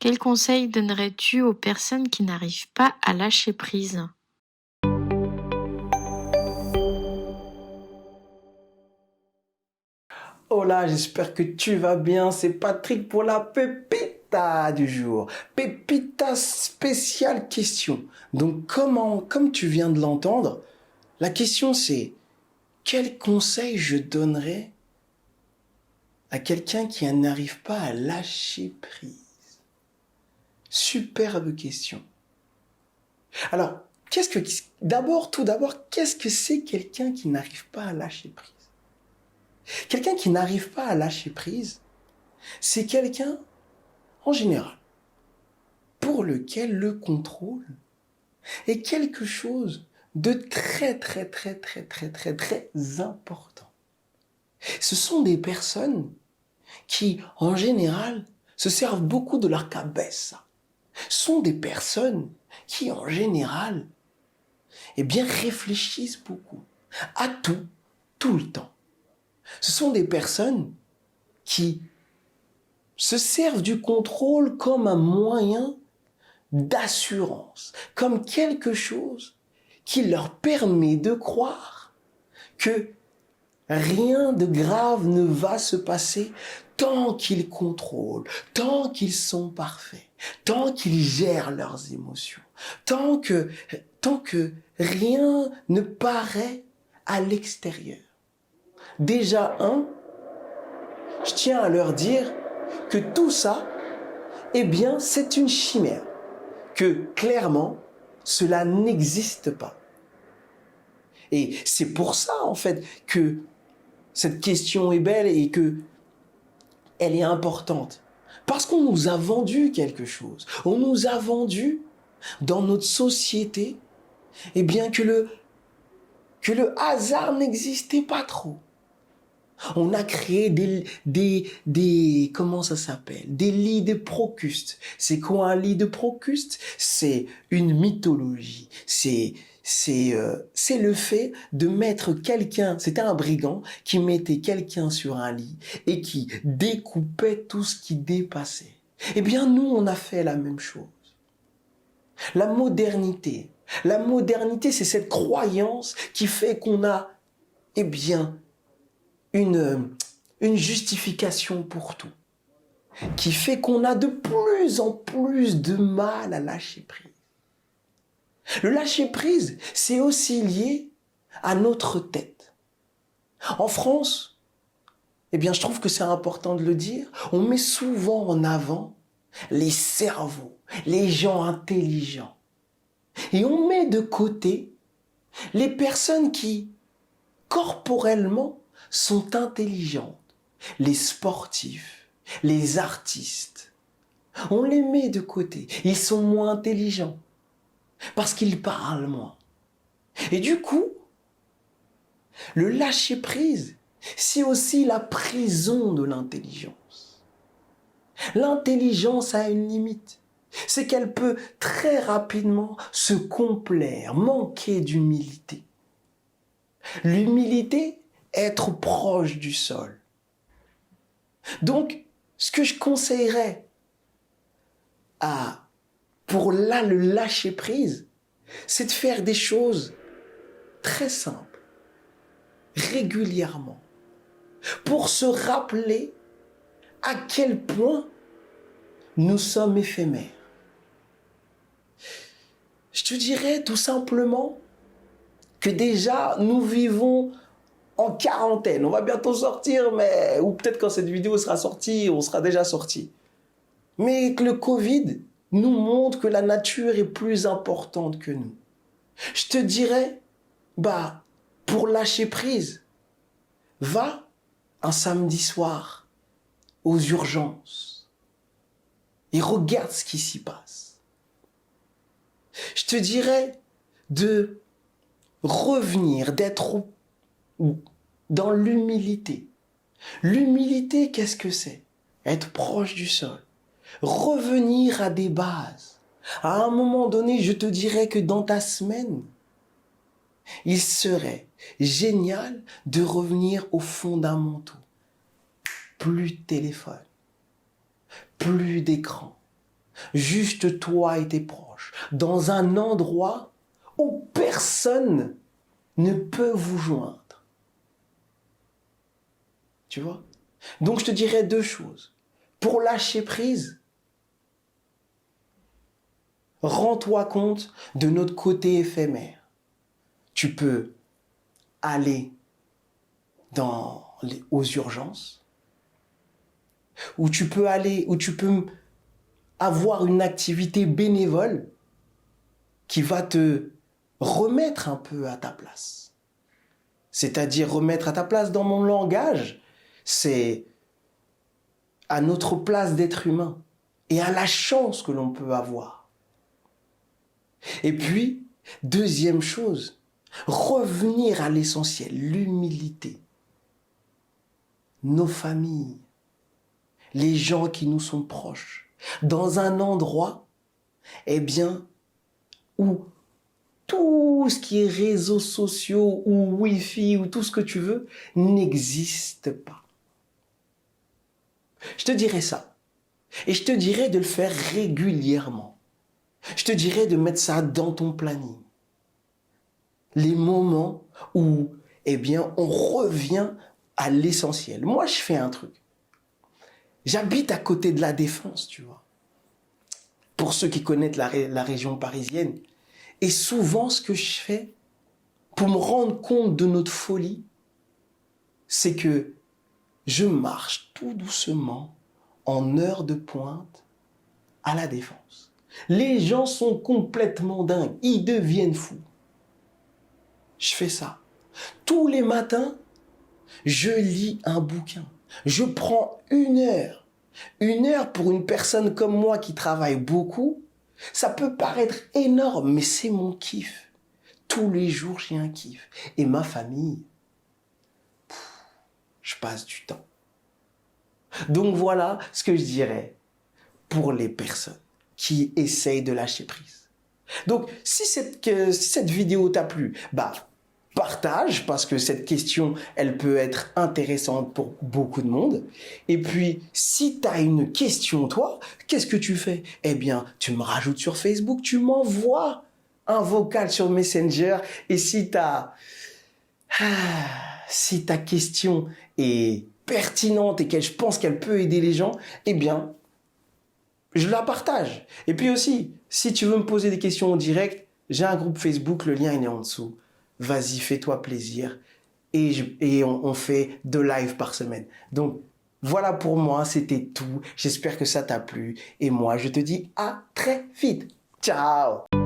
Quel conseil donnerais-tu aux personnes qui n'arrivent pas à lâcher prise? Hola, j'espère que tu vas bien. C'est Patrick pour la pépita du jour. Pépita spéciale question. Donc, comme tu viens de l'entendre, la question c'est quel conseil je donnerais à quelqu'un qui n'arrive pas à lâcher prise? Superbe question. Alors, tout d'abord, qu'est-ce que c'est quelqu'un qui n'arrive pas à lâcher prise? Quelqu'un qui n'arrive pas à lâcher prise, c'est quelqu'un, en général, pour lequel le contrôle est quelque chose de très important. Ce sont des personnes qui, en général, se servent beaucoup de leur cabeza. Ce sont des personnes qui, en général, réfléchissent beaucoup à tout le temps. Ce sont des personnes qui se servent du contrôle comme un moyen d'assurance, comme quelque chose qui leur permet de croire que rien de grave ne va se passer tant qu'ils contrôlent, tant qu'ils sont parfaits, tant qu'ils gèrent leurs émotions, tant que rien ne paraît à l'extérieur. Déjà, je tiens à leur dire que tout ça, c'est une chimère, que clairement, cela n'existe pas. Et c'est pour ça, en fait, que cette question est belle et que elle est importante. Parce qu'on nous a vendu quelque chose. On nous a vendu, dans notre société, que le hasard n'existait pas trop. On a créé comment ça s'appelle? Des lits de Procuste. C'est quoi un lit de Procuste? C'est une mythologie. C'est le fait de mettre quelqu'un, c'était un brigand qui mettait quelqu'un sur un lit et qui découpait tout ce qui dépassait. Nous, on a fait la même chose. La modernité, c'est cette croyance qui fait qu'on a, une justification pour tout, qui fait qu'on a de plus en plus de mal à lâcher prise. Le lâcher prise, c'est aussi lié à notre tête. En France, je trouve que c'est important de le dire, on met souvent en avant les cerveaux, les gens intelligents. Et on met de côté les personnes qui, corporellement, sont intelligentes. Les sportifs, les artistes, on les met de côté. Ils sont moins intelligents parce qu'ils parlent moins. Et du coup, le lâcher-prise, c'est aussi la prison de l'intelligence. L'intelligence a une limite. C'est qu'elle peut très rapidement se complaire, manquer d'humilité. L'humilité, être proche du sol. Donc, ce que je conseillerais pour le lâcher prise, c'est de faire des choses très simples, régulièrement, pour se rappeler à quel point nous sommes éphémères. Je te dirais tout simplement que déjà, nous vivons en quarantaine. On va bientôt sortir, ou peut-être quand cette vidéo sera sortie, on sera déjà sorti. Mais que le Covid nous montre que la nature est plus importante que nous. Je te dirais, pour lâcher prise, va un samedi soir aux urgences et regarde ce qui s'y passe. Je te dirais de revenir, d'être dans l'humilité. L'humilité, qu'est-ce que c'est? Être proche du sol. Revenir à des bases. À un moment donné, je te dirais que dans ta semaine, il serait génial de revenir aux fondamentaux. Plus de téléphone, plus d'écran, juste toi et tes proches, dans un endroit où personne ne peut vous joindre. Tu vois? Donc je te dirais deux choses. Pour lâcher prise, rends-toi compte de notre côté éphémère. Tu peux aller aux urgences, ou tu peux avoir une activité bénévole qui va te remettre un peu à ta place. C'est-à-dire remettre à ta place dans mon langage, c'est à notre place d'être humain et à la chance que l'on peut avoir. Et puis, deuxième chose, revenir à l'essentiel, l'humilité. Nos familles, les gens qui nous sont proches, dans un endroit, eh bien, où tout ce qui est réseaux sociaux ou Wi-Fi ou tout ce que tu veux n'existe pas. Je te dirais ça. Et je te dirais de le faire régulièrement. Je te dirais de mettre ça dans ton planning. Les moments où, eh bien, on revient à l'essentiel. Moi, je fais un truc. J'habite à côté de la Défense, tu vois. Pour ceux qui connaissent la région parisienne. Et souvent, ce que je fais, pour me rendre compte de notre folie, c'est que je marche tout doucement, en heure de pointe, à la Défense. Les gens sont complètement dingues, ils deviennent fous. Je fais ça. Tous les matins, je lis un bouquin. Je prends une heure. Une heure pour une personne comme moi qui travaille beaucoup, ça peut paraître énorme, mais c'est mon kiff. Tous les jours, j'ai un kiff. Et ma famille, je passe du temps. Donc voilà ce que je dirais pour les personnes qui essayent de lâcher prise. Donc si cette vidéo t'a plu, partage, parce que cette question, elle peut être intéressante pour beaucoup de monde. Et puis, si tu as une question, toi, qu'est-ce que tu fais? Eh bien, tu me rajoutes sur Facebook, tu m'envoies un vocal sur Messenger. Et si ta question est pertinente et que je pense qu'elle peut aider les gens, eh bien, je la partage. Et puis aussi, si tu veux me poser des questions en direct, j'ai un groupe Facebook, le lien il est en dessous. Vas-y, fais-toi plaisir. Et on fait 2 lives par semaine. Donc, voilà pour moi, c'était tout. J'espère que ça t'a plu. Et moi, je te dis à très vite. Ciao!